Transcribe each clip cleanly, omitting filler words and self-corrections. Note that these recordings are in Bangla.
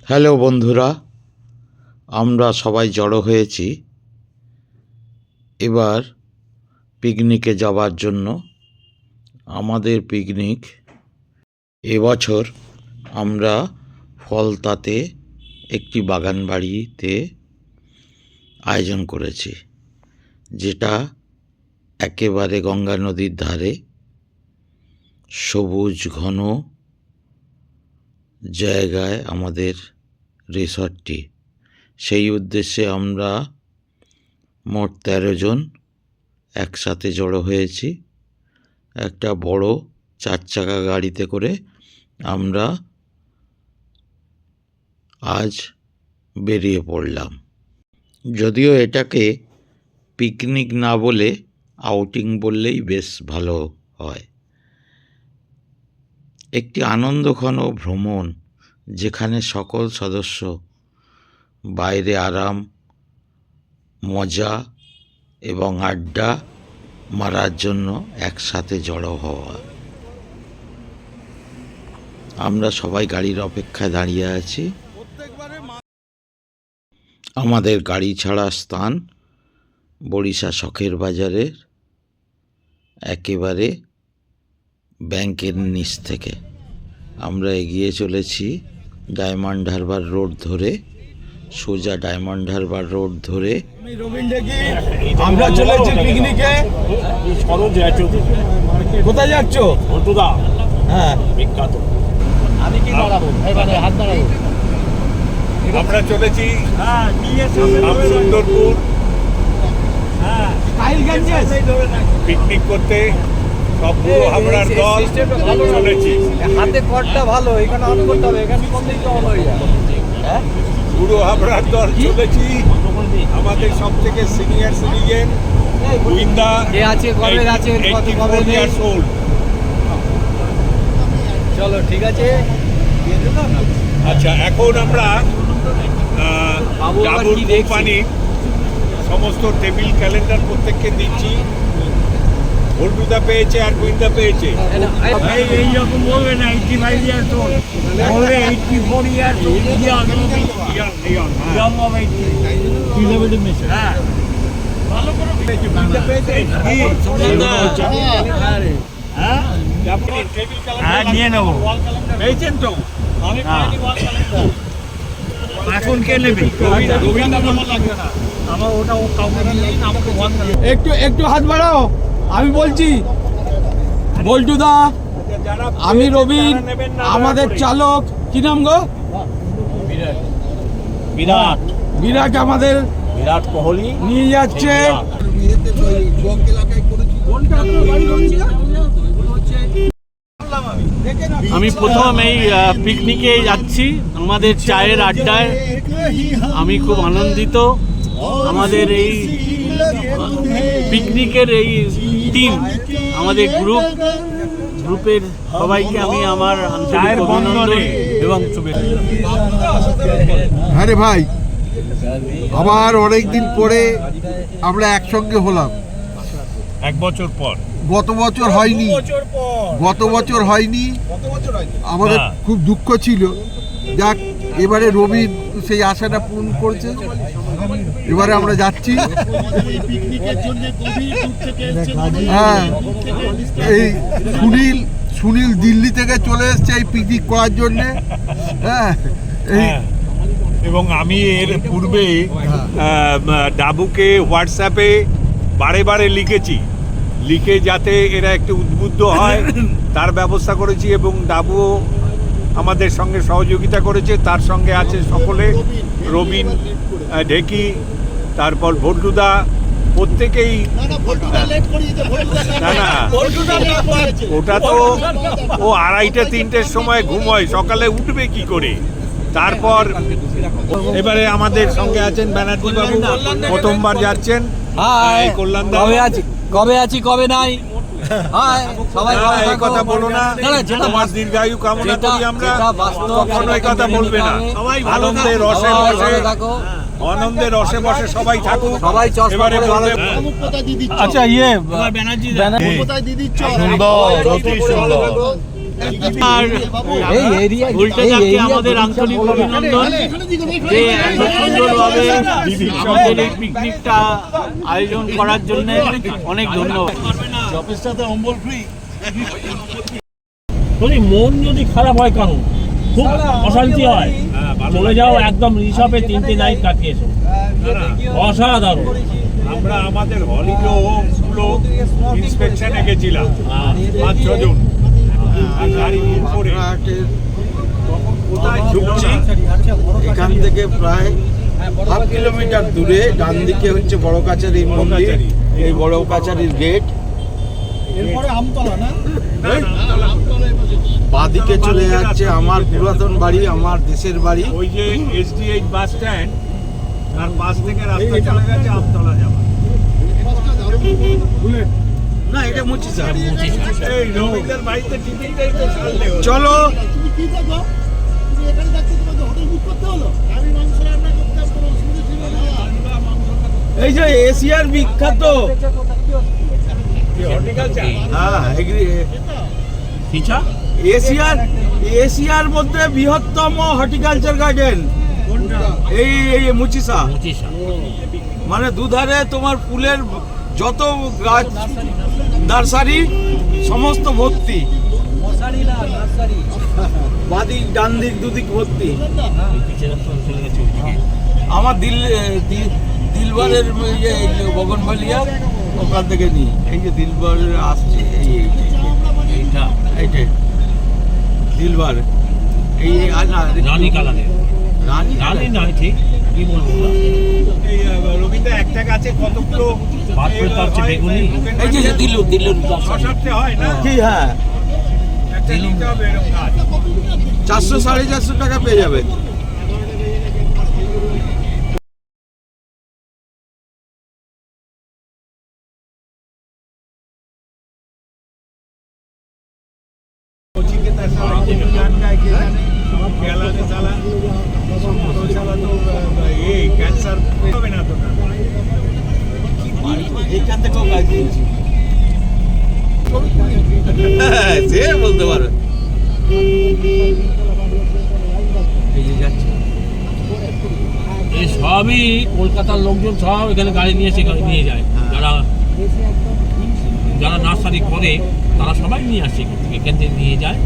হ্যালো বন্ধুরা, আমরা সবাই জড়ো হয়েছি এবার পিকনিকে যাওয়ার জন্য। আমাদের পিকনিক এবছর আমরা ফলতাতে একটি বাগান বাড়িতে আয়োজন করেছি, যেটা একেবারে গঙ্গা নদীর ধারে সবুজ ঘন জায়গায় আমাদের রিসর্টটি। সেই উদ্দেশ্যে আমরা মোট 13 জন একসাথে জড়ো হয়েছি। একটা বড় 4 চাকা গাড়িতে করে আমরা আজ বেরিয়ে পড়লাম। যদিও এটাকে পিকনিক না বলে আউটিং বললেই বেশ ভালো হয়। একটি আনন্দঘন ভ্রমণ, যেখানে সকল সদস্য বাইরে আরাম, মজা এবং আড্ডা মারার জন্য একসাথে জড়ো হওয়া। আমরা সবাই গাড়ির অপেক্ষায় দাঁড়িয়ে আছি। আমাদের গাড়ি ছাড়া স্থান বড়িশা শখের বাজারের একেবারে ব্যাংকের নিচ থেকে। আমরা এগিয়ে চলেছি ডায়মন্ড হারবার রোড ধরে, সোজা ডায়মন্ড হারবার রোড ধরে আমরা চলেছি পিকনিকে। কোথায় যাচ্ছ? হ্যাঁ, বিখ্যাত। আমি কি দাঁড়াবো? এবারে হাত দাঁড়াবো। আমরা চলেছি সুন্দরপুর পিকনিক করতে। সব পুরো হাবড়ার দল চলেছি। হাতে কর্ডটা ভালো, এখানে অন করতে হবে, এখানে করলেই তো অন হয়ে যায়। হ্যাঁ, পুরো হাবড়ার দল চলেছি। আমাদের সব থেকে সিনিয়র সিটিজেন গোবিন্দা কে আছে, কবে আছে, কত কবে নেই। চলো ঠিক আছে। আচ্ছা, এখন আমরা ডাবুর কোম্পানি সমস্ত টেবিল ক্যালেন্ডার প্রত্যেককে দিচ্ছি। ভোল্টুদা পেয়েছে আর গোবিন্দা পেয়েছে। এইরকম বলবে না 85 ইয়ার্স ওল্ড, বলবে 84 years old, young of 80 mission. হ্যাঁ, ভালো করে গোবিন্দা পেয়েছে। হ্যাঁ, নিয়ে নেবো। পেয়েছেন তো? এখন কে নেবে? গোবিন্দা লাগবে না আমার ওটা ও কাউকে দিলেই না, আমাকে একটু একটু হাত বাড়াও, আমি বলছি। বল্টুদা, আমি রবিন, আমাদের চালক কি নাম গো? বিরাট বিরাট আমাদের বিরাট কোহলি নিয়ে যাচ্ছে। আমি প্রথম এই পিকনিকে যাচ্ছি, আমাদের চায়ের আড্ডায় আমি খুব আনন্দিত। আমাদের এই পিকনিকের এই টিম, আমাদের গ্রুপের সবাইকে আমি আমার আন্তরিক অভিনন্দন এবং শুভেচ্ছা। হ্যাঁ রে ভাই, আবার অনেকদিন পরে আমরা একসঙ্গে হলাম। 1 বছর পর। গত বছর হয়নি, আমাদের খুব দুঃখ ছিল। যাক, এবারে রবিন সেই আশাটা পূরণ করছে। এবারে আমরা যাচ্ছি। হ্যাঁ, এই সুনীল দিল্লি থেকে চলে এসছে এই পিকনিক করার জন্যে। হ্যাঁ, এবং আমি এর পূর্বে ডাবুকে হোয়াটসঅ্যাপে বারে লিখে যাতে এরা একটু উদ্বুদ্ধ হয় তার ব্যবস্থা করেছি, এবং ডাবুও আমাদের সঙ্গে সহযোগিতা করেছে। তার সঙ্গে আছে সকলে, রবিন, ঢেকি, তারপর ভোল্টুদা, প্রত্যেকেই। না, ওটা তো ও 2:30-3টের সময় ঘুমোয়, সকালে উঠবে কি করে? তারপর এবারে আমাদের সঙ্গে আছেন ব্যানার্জি বাবু, প্রথমবার যাচ্ছেন। কল্যাণদা, কবে আছি কবে নাই। সবাই এই কথা বলো না, তোমার দীর্ঘায়ু কামনা করি আমরা। কখনো এই কথা বলবে না। আনন্দের রসে বসে সবাই থাকুক। এবারে আচ্ছা, ব্যানার্জি সুন্দর, অতি সুন্দর। আর উল্টেটাকে আমাদের আন্তরিক অভিনন্দন যে এত সুন্দরভাবে আমাদের এই পিকনিকটা আয়োজন করার জন্য অনেক ধন্যবাদ। যদি মন যদি খারাপ হয় কারণ খুব অশান্তি হয়, চলে যাও একদম রিসর্টে 3টে নাইট কাটিয়ে এসো, অসাধারণ। আমরা আমাদের হলিডে হোমগুলো ইন্সপেকশনে গেছিলাম 5-6 জন, আর গাড়ি নিয়ে পড়ে তখন কোথায় ঢুকছি, এখান থেকে প্রায় 1/2 কিলোমিটার দূরে ডান দিকে হচ্ছে বড় কাছারি মন্দির, এই বড় কাছারির গেট, বাঁদিকে চলে যাচ্ছে আমার পুরাতন বাড়ি, আমার দেশের বাড়ি। ওই যে SDH বাস স্ট্যান্ড, তার পাশ থেকে রাস্তা চলে গেছে আমতলা যাওয়া। না, এটা মুচিসা। এই রবীন্দ্রের বাড়িতে টিফিনটাই তো ছাড়লে হলো। চলো এই যে এশিয়ার বিখ্যাত হর্টিকালচার, হ্যাঁ এশিয়ার মধ্যে বৃহত্তম হর্টিকালচার গার্ডেন এই মুচিসা। মানে দুধারে তোমার ফুলের যত গাছ নার্সারি সমস্ত ভর্তি, বাদিক ডান দিক দুদিক ভর্তি। আমার দিলবারের বগনভালিয়া ওখান থেকে নিই, এই যে দিলবারের আসছে এইটা দিলবার, এই রানী কালারের রানী নয়, ঠিক কি বলবো, এই রবীন্দ্র একটা গাছে কতগুলো বেগুনি, এই যে দিল্লুর 6-7টে হয় না, কি, হ্যাঁ একটা নিতে হবে এরকম গাছ। 400-450 টাকা পেয়ে যাবে। এইখান থেকেও গাছ দিয়েছি, সে বলতে পারে। এই যে যাচ্ছে, এই সবই কলকাতার লোকজন সব এখানে গাড়ি নিয়ে এসে নিয়ে যায়, যারা নার্সারি করে তারা সবাই নিয়ে আসে এখান থেকে নিয়ে যায়।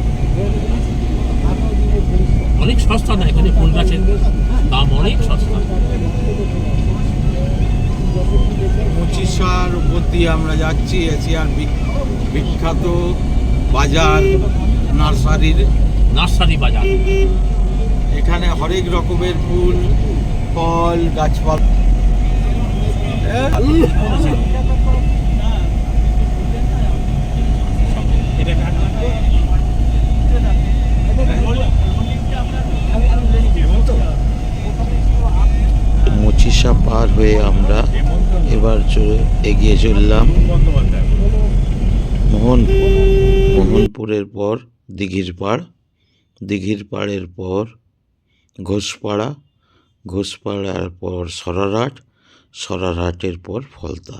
অনেক সস্তা না এখানে ফুল গাছের দাম, অনেক সস্তা। মুচিসার উপর দিয়ে আমরা যাচ্ছি এশিয়ার বিখ্যাত বাজার, নার্সারি বাজার। এখানে হরেক রকমের ফুল, ফল, গাছপালা। মুচিসা পার হয়ে আমরা এবার এগিয়ে চললাম মোহনপুরের পর দিঘির পাড়ের পর ঘোষপাড়ার পর সরারহাটের পর ফলতা।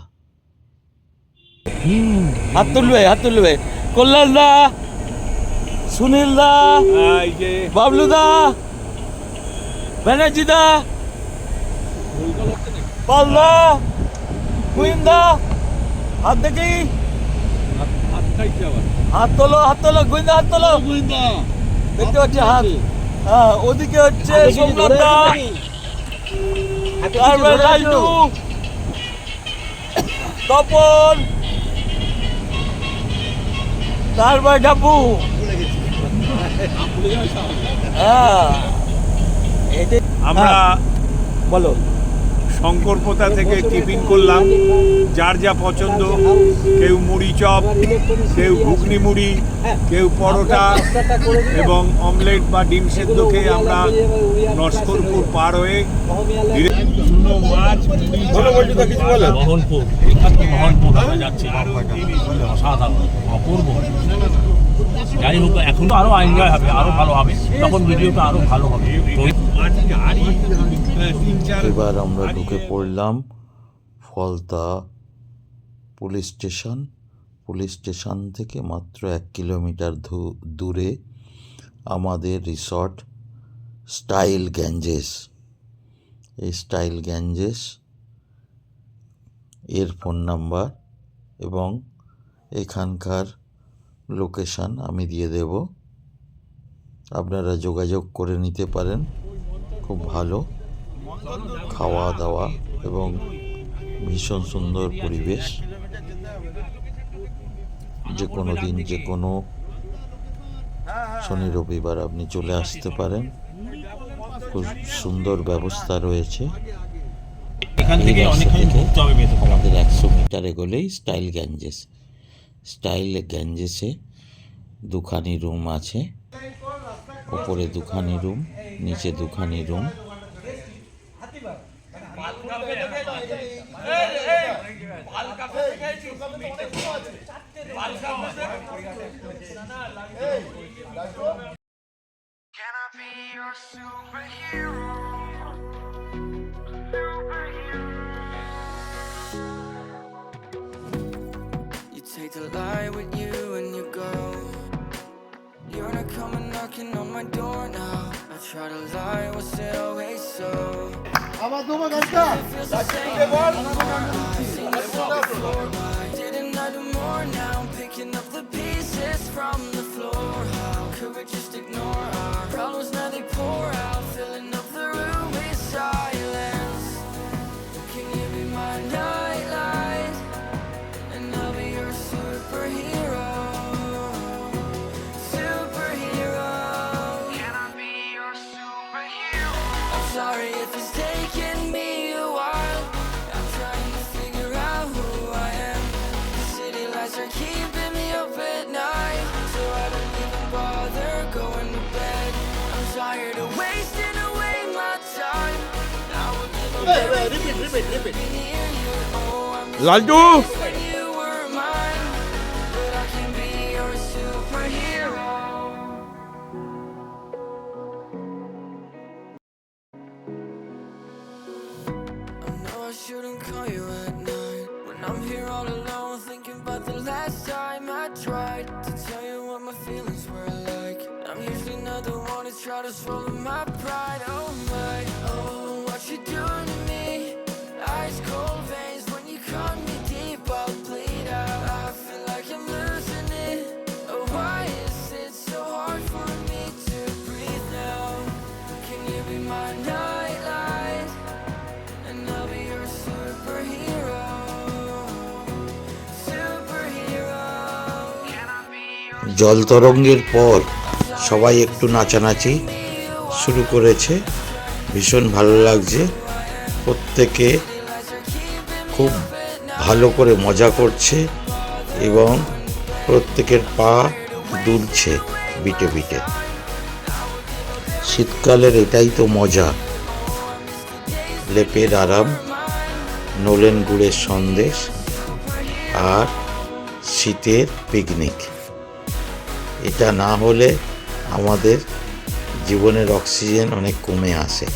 হাত তুলবে কল্যাণ দা, সুনীল দা, বাবলু দা, ব্যানার্জি দা, পাল দা, কুইন দা, হাত দেখি, হাত তোলো গোয়েন্দা, হাত তোলো, দেখতে পাচ্ছি হাত। হ্যাঁ, ওদিকে হচ্ছে সোমনাথ দা, তারপরে লালটু, তপন, তারপরে ডাবু। হ্যাঁ, আমরা বলো শঙ্করপোতা থেকে টিফিন করলাম, যার যা পছন্দ, কেউ মুড়ি চপ, কেউ ঘুগনি মুড়ি, কেউ পরোটা এবং অমলেট বা ডিম সেদ্ধ খেয়ে আমরা নস্করপুর পার হয়ে মোহনপুর আমরা যাচ্ছি, অসাধারণ, অপূর্ব। যাই হোক, এখন তো আরো এনজয় হবে, আরো ভালো হবে, তখন ভিডিওটা আরো ভালো হবে। এবার আমরা ঢুকে পড়লাম ফলতা পুলিশ পুলিশ স্টেশন থেকে মাত্র 1 কিলোমিটার দূরে আমাদের রিসর্ট স্টাইল গ্যাঞ্জেস। এই স্টাইল গ্যাঞ্জেস এর ফোন নাম্বার এবং এখানকার লোকেশান আমি দিয়ে দেব, আপনারা যোগাযোগ করে নিতে পারেন। খুব ভালো খাওয়া দাওয়া এবং ভীষণ সুন্দর পরিবেশ। যে কোনো দিন যে কোনো শনি রবিবার আপনি চলে আসতে পারেন। খুব সুন্দর ব্যবস্থা রয়েছে। এখান থেকে অনেকখানি ঘুরতে হবে ভেতরে। আমাদের 100 মিটার এগোলেই স্টাইল গ্যাঞ্জেস। স্টাইল গ্যাঞ্জেসে দুখানি রুম আছে, উপরে দুখানি রুম, নিচে দুখানি room. Can I be your superhero? You take the light with you and you go. You're not coming knocking on my door now. I try to lie, was it always so? It feels the same anymore. I've seen this all before. Why didn't I do more now? I'm picking up the pieces from the floor. How could we just ignore our problems? Now they pour out, filling up the room with silence. Can you be my nightlight? And I'll be your superhero. Superhero. Can I be your superhero? I'm sorry if it's taking me a while. I'm trying to figure out who I am. The city lights are keeping me up at night, so I don't even bother going to bed. I'm tired of wasting away my time. I would give up everything to be near you. Oh, I miss Laltu, when you were mine, but I can be your superhero. I know I shouldn't call you at night when I'm here all alone, thinking about the last time I tried to tell you what my feelings were like. I'm usually not the one to try to swallow my pride. Oh my, oh, what you doing to me? Ice cold veins when you cut me deep, I'll bleed out. I feel like I'm losing it. Oh, why is it so hard for me to breathe now? Can you be my nightlight? And I'll be your superhero. Superhero. Can I be your জল তরঙ্গের পর সবাই একটু নাচানাচি শুরু করেছে। ভীষণ ভালো লাগছে। প্রত্যেকে খুব ভালো করে মজা করছে এবং প্রত্যেকের পা দুলছে বিটে বিটে। শীতকালের এটাই তো মজা, লেপের আরাম, নলেন গুড়ের সন্দেশ আর শীতের পিকনিক। এটা না হলে আমাদের জীবনের অক্সিজেন অনেক কমে আসে।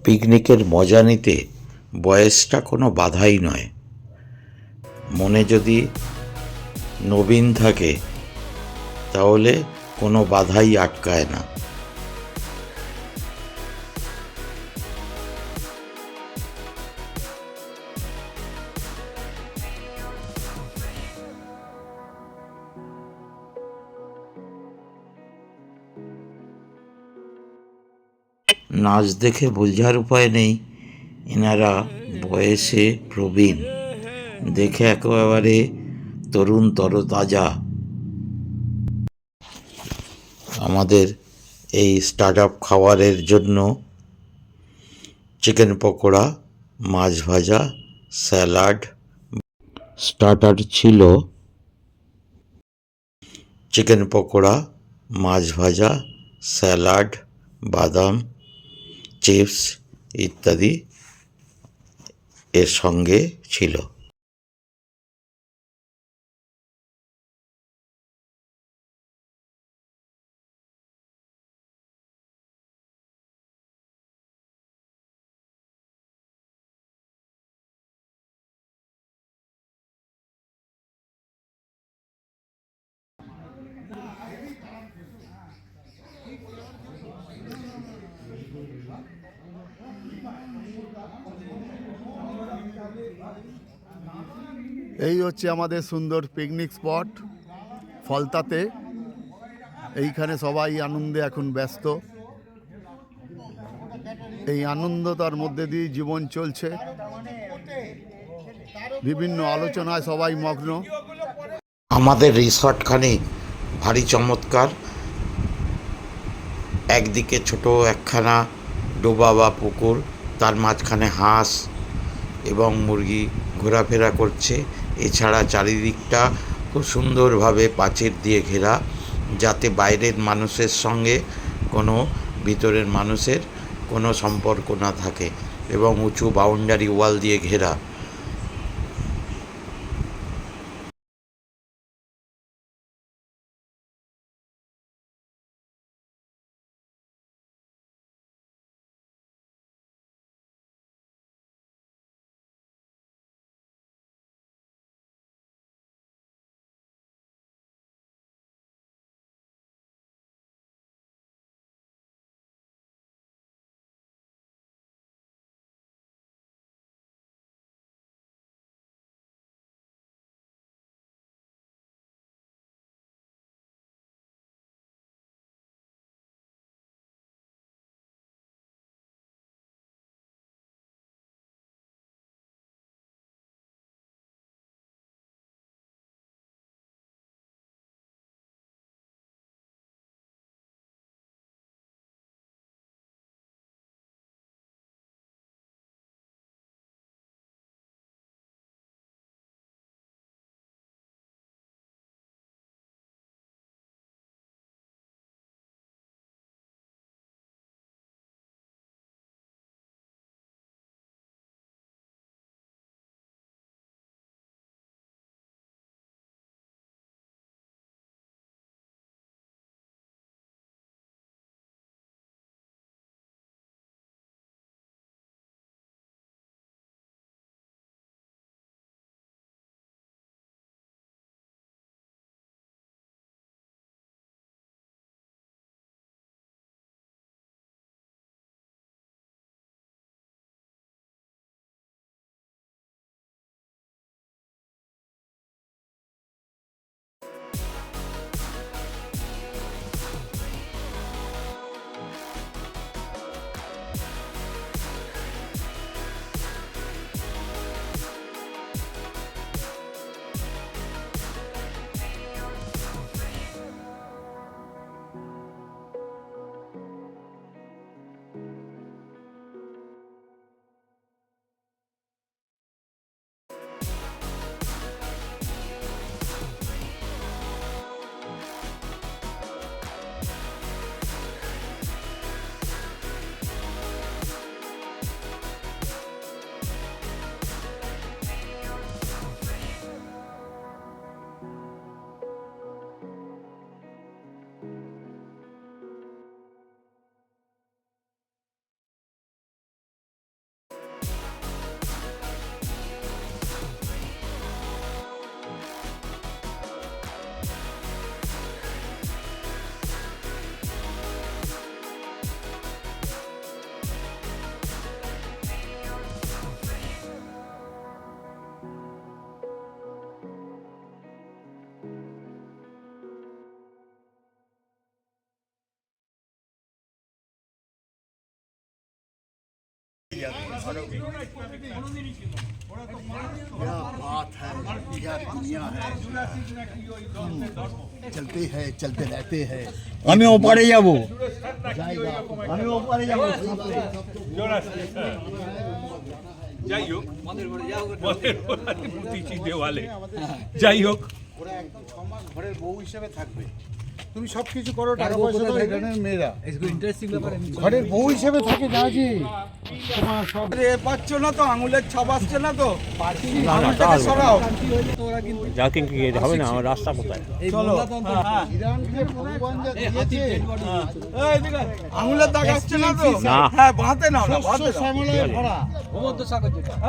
পিকনিকের মজা নিতে বয়সটা কোনো বাধাই নয়। মনে যদি নবীন থাকে তাহলে কোনো বাধাই আটকায় না। নাচ দেখে বোঝার উপায় নেই এনারা বয়সে প্রবীণ, দেখে একেবারে তরুণ তরতাজা। আমাদের এই স্টার্ট আপ খাবারের জন্য চিকেন পকোড়া, মাছ ভাজা, স্যালাড। স্টার্টার ছিল চিকেন পকোড়া, মাছ ভাজা, স্যালাড, বাদাম, চিপস ইত্যাদি এর সঙ্গে ছিল। এই হচ্ছে আমাদের সুন্দর পিকনিক স্পট ফলতাতে। এইখানে সবাই আনন্দে এখন ব্যস্ত। এই আনন্দতার মধ্যে দিয়ে জীবন চলছে, বিভিন্ন আলোচনায় সবাই মগ্ন। আমাদের রিসর্টখানি ভারী চমৎকার। একদিকে ছোট একখানা ডোবা বা পুকুর, তার মাঝখানে হাঁস এবং মুরগি ঘোরাফেরা করছে। এছাড়া চারিদিকটা খুব সুন্দরভাবে প্রাচীর দিয়ে ঘেরা, যাতে বাইরের মানুষের সঙ্গে কোনো ভিতরের মানুষের কোনো সম্পর্ক না থাকে, এবং উঁচু বাউন্ডারি ওয়াল দিয়ে ঘেরা। क्या बात है, क्या दुनिया है। चलते हैं, चलते रहते हैं। আমি ওপারে যাব। जाएगा, আমি ওপারে যাব। যাই হোক, প্রতিটি দেওয়ালে যাই হোক, ঘরের বউ হিসেবে থাকবে। তুমি সব কিছু করো, টাকা পয়সা দাও, এখানে মেয়েরা ঘরের বউ হিসেবে থাকে। জাজি তোমার সব পাচ্ছ না তো, আঙুলের ছাপ আসছে না তো, আঙুলটাকে সরাও। যা কিন্তু হবে না, আমার রাস্তা কোথায়? চলো, ইরানকে ভগবান যা দিয়েছে, এই দিকে আঙুলের দাগ আসছে না তো? না। হ্যাঁ, বাঁধতে নাও না, বাঁধতে নাও। শ্যামলায় ভরা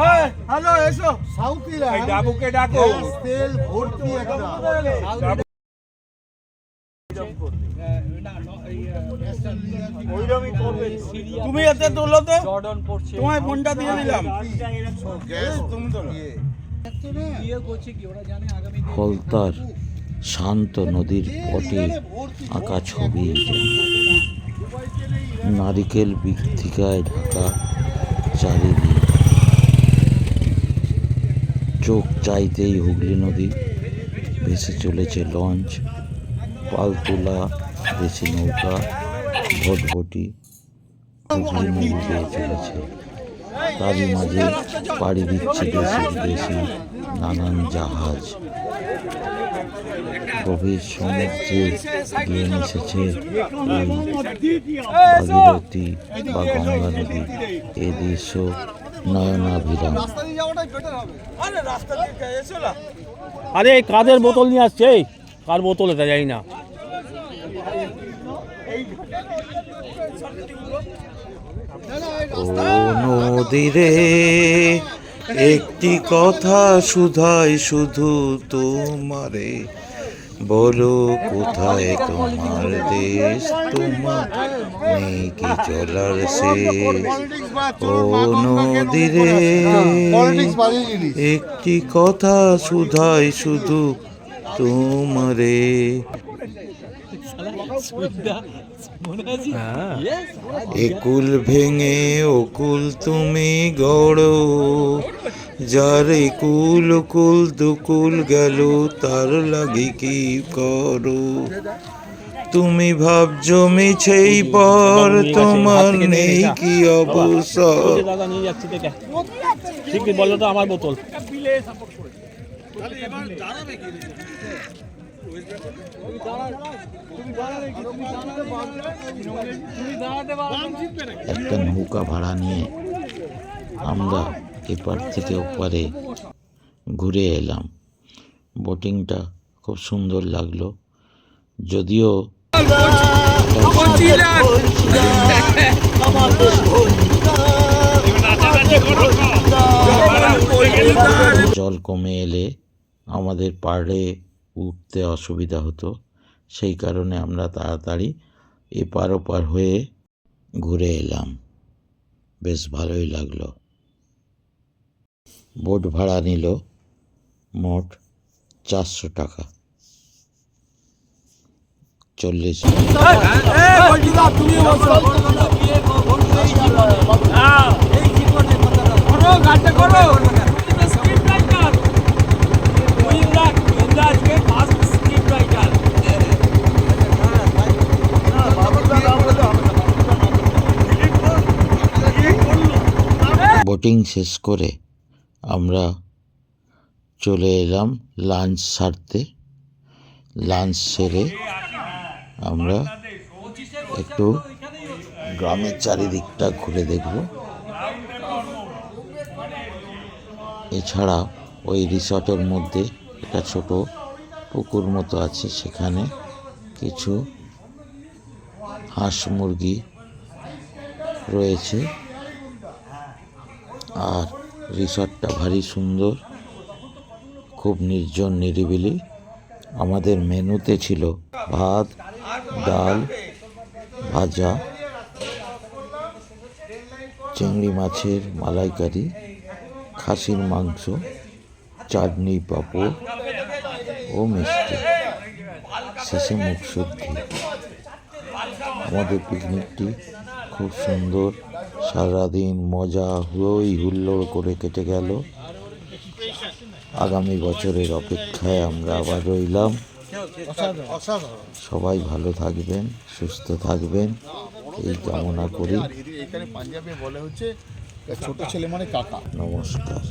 এই, হ্যালো, এসো। সাউথ এই ইরান ডাবুকে ডাকো। গ্যাস, তেল ভর্তি একদম। তুমি এতে তোলো তো, তোমায় ফোনটা দিয়ে দিলাম। ফলতার শান্ত নদীর পটে আঁকা ছবি যেন। নারিকেল বৃক্ষিকায় ঢাকা চারিদিক, চোখ চাইতেই হুগলি নদী ভেসে চলেছে লঞ্চ, পালতোলা দেশি নৌকা, ভটভটি হুগলি নদী বেয়ে চলেছে। তারই মাঝে পাড়ি দিচ্ছে দেশি বিদেশি নানান জাহাজ। গভীর সমুদ্রে গিয়ে মিশেছে এই ভাগীরথী বা গঙ্গা নদী। এ দৃশ্য নয়নাভিরাম। আরে কাদের বোতল নিয়ে আসছে? কার বোতল এটা জানি না। ও নদীরে একটি কথা শুধাই শুধু তোমারে, বলো কোথায় তোমার দেশ, তোমার নেই কি চলার শেষ। ও নদীরে একটি কথা শুধাই শুধু তোমারে। একুল ভেঙে ওকুল তুমি গড়ো, যার একুল কুল দুকুল গেল তার লাগি কি করো। তুমি ভাবছো মিছেই পর, তোমার নেই কি অবসর। দাদা নিয়ে যাচ্ছি দেখে, ঠিক বললো তো আমার বোতল। একটা নৌকা ভাড়া নিয়ে আমরা এপার থেকে ওপারে ঘুরে এলাম। বোটিংটা খুব সুন্দর লাগলো, যদিও জল কমে এলে আমাদের পাড়ে উঠতে অসুবিধা হতো, সেই কারণে আমরা তাড়াতাড়ি এপার ওপার হয়ে ঘুরে এলাম। বেশ ভালোই লাগলো। বোট ভাড়া নিল মোট 400 টাকা, 40 বোটিং শেষ করে আমরা চলে এলাম লাঞ্চ সারতে। লাঞ্চ সেরে আমরা একটু গ্রামের চারিদিকটা ঘুরে দেখব। এছাড়া ওই রিসর্টের মধ্যে একটা ছোট পুকুর মতো আছে, সেখানে কিছু হাঁস মুরগি রয়েছে। আর রিসর্টটা ভারী সুন্দর, খুব নির্জন নিরিবিলি। আমাদের মেনুতে ছিল ভাত, ডাল, ভাজা, চিংড়ি মাছের মালাইকারি, খাসির মাংস, চাটনি, পাঁপড় ও মিষ্টি, শেষে মুখশুদ্ধি। আমাদের পিকনিকটি খুব সুন্দর, সারাদিন মজা হই হুল্লোড় করে কেটে গেল। আগামী বছরের অপেক্ষায় আমরা আবার রইলাম। সবাই ভালো থাকবেন, সুস্থ থাকবেন এই কামনা করি। এখানে পাঞ্জাবে বলে হচ্ছে ছোট ছেলে মানে কাকা। নমস্কার।